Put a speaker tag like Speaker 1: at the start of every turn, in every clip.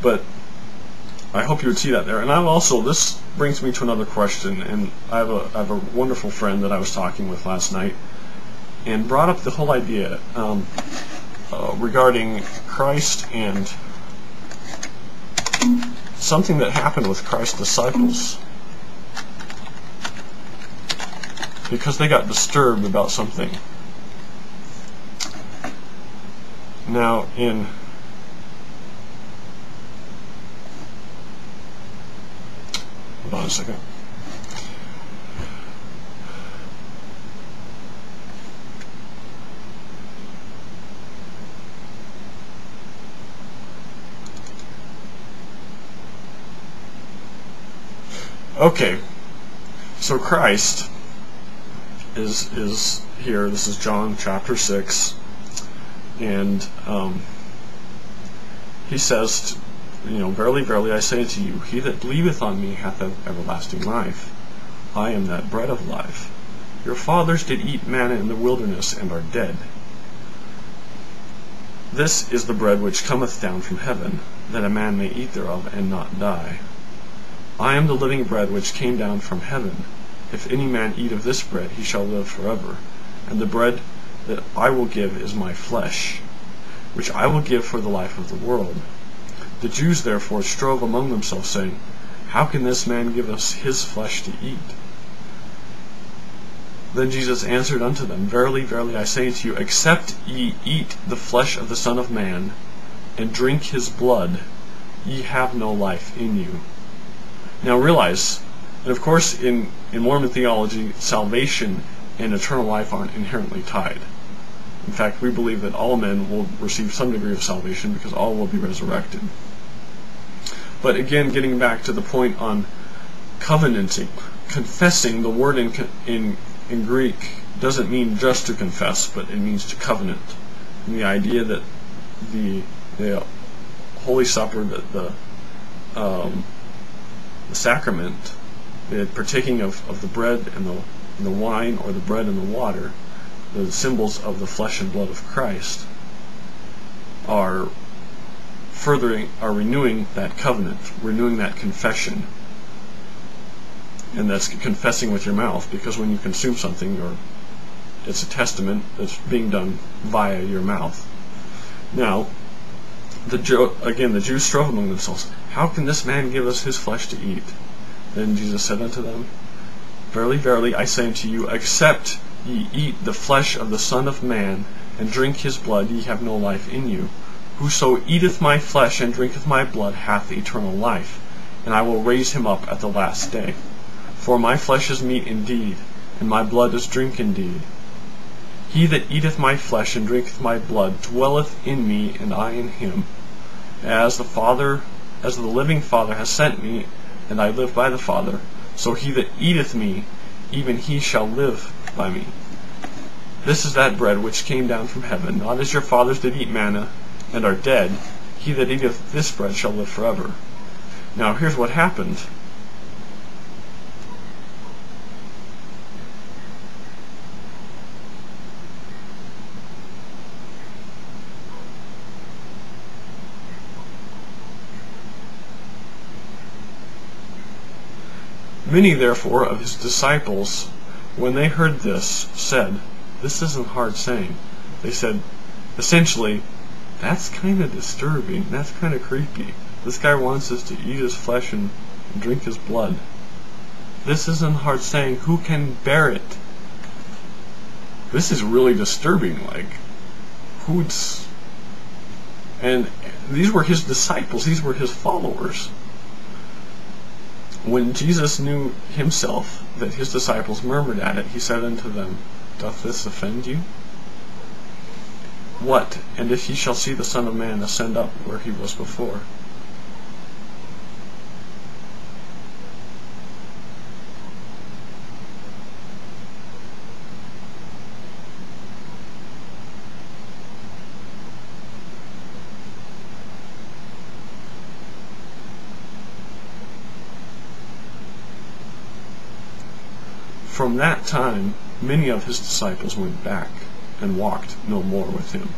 Speaker 1: But I hope you would see that there. And this brings me to another question, and I have a wonderful friend that I was talking with last night, and brought up the whole idea regarding Christ and something that happened with Christ's disciples, because they got disturbed about something. Now, hold on a second. Okay, so Christ is here. This is John chapter 6, and he says, verily, verily, I say unto you, he that believeth on me hath everlasting life. I am that bread of life. Your fathers did eat manna in the wilderness, and are dead. This is the bread which cometh down from heaven, that a man may eat thereof, and not die. I am the living bread which came down from heaven. If any man eat of this bread, he shall live forever. And the bread that I will give is my flesh, which I will give for the life of the world. The Jews therefore strove among themselves, saying, How can this man give us his flesh to eat? Then Jesus answered unto them, Verily, verily, I say unto you, except ye eat the flesh of the Son of Man, and drink his blood, ye have no life in you. Now realize, and of course in Mormon theology, salvation and eternal life aren't inherently tied. In fact, we believe that all men will receive some degree of salvation because all will be resurrected. But again, getting back to the point on covenanting, confessing, the word in Greek doesn't mean just to confess, but it means to covenant. And the idea that the Holy Supper, the sacrament, the partaking of the bread and the wine, or the bread and the water, the symbols of the flesh and blood of Christ, are renewing that covenant, renewing that confession. And that's confessing with your mouth, because when you consume something, it's a testament that's being done via your mouth. Now, the Jews strove among themselves, How can this man give us his flesh to eat? Then Jesus said unto them, Verily, verily, I say unto you, except ye eat the flesh of the Son of Man, and drink his blood, ye have no life in you. Whoso eateth my flesh and drinketh my blood hath eternal life, and I will raise him up at the last day. For my flesh is meat indeed, and my blood is drink indeed. He that eateth my flesh and drinketh my blood dwelleth in me, and I in him. As the living Father has sent me, and I live by the Father, so he that eateth me, even he shall live by me. This is that bread which came down from heaven, not as your fathers did eat manna, and are dead. He that eateth this bread shall live forever. Now here's what happened. Many therefore of his disciples, when they heard this, said, This isn't hard saying. They said, essentially, that's kind of disturbing, that's kind of creepy. This guy wants us to eat his flesh and drink his blood. This isn't hard saying. Who can bear it? This is really disturbing. And these were his disciples, these were his followers. When Jesus knew himself that his disciples murmured at it, he said unto them, Doth this offend you? What, and if ye shall see the Son of Man ascend up where he was before? From that time, many of his disciples went back and walked no more with him.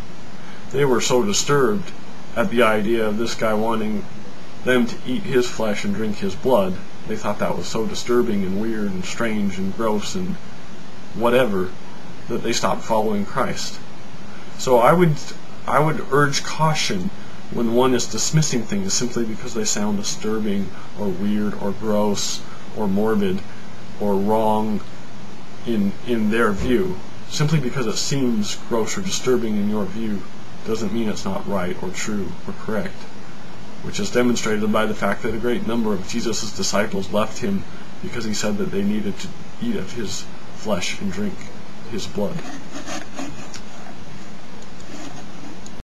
Speaker 1: They were so disturbed at the idea of this guy wanting them to eat his flesh and drink his blood, they thought that was so disturbing and weird and strange and gross and whatever that they stopped following Christ. So I would urge caution when one is dismissing things simply because they sound disturbing or weird or gross or morbid or wrong in their view. Simply because it seems gross or disturbing in your view doesn't mean it's not right or true or correct, which is demonstrated by the fact that a great number of Jesus' disciples left him because he said that they needed to eat of his flesh and drink his blood.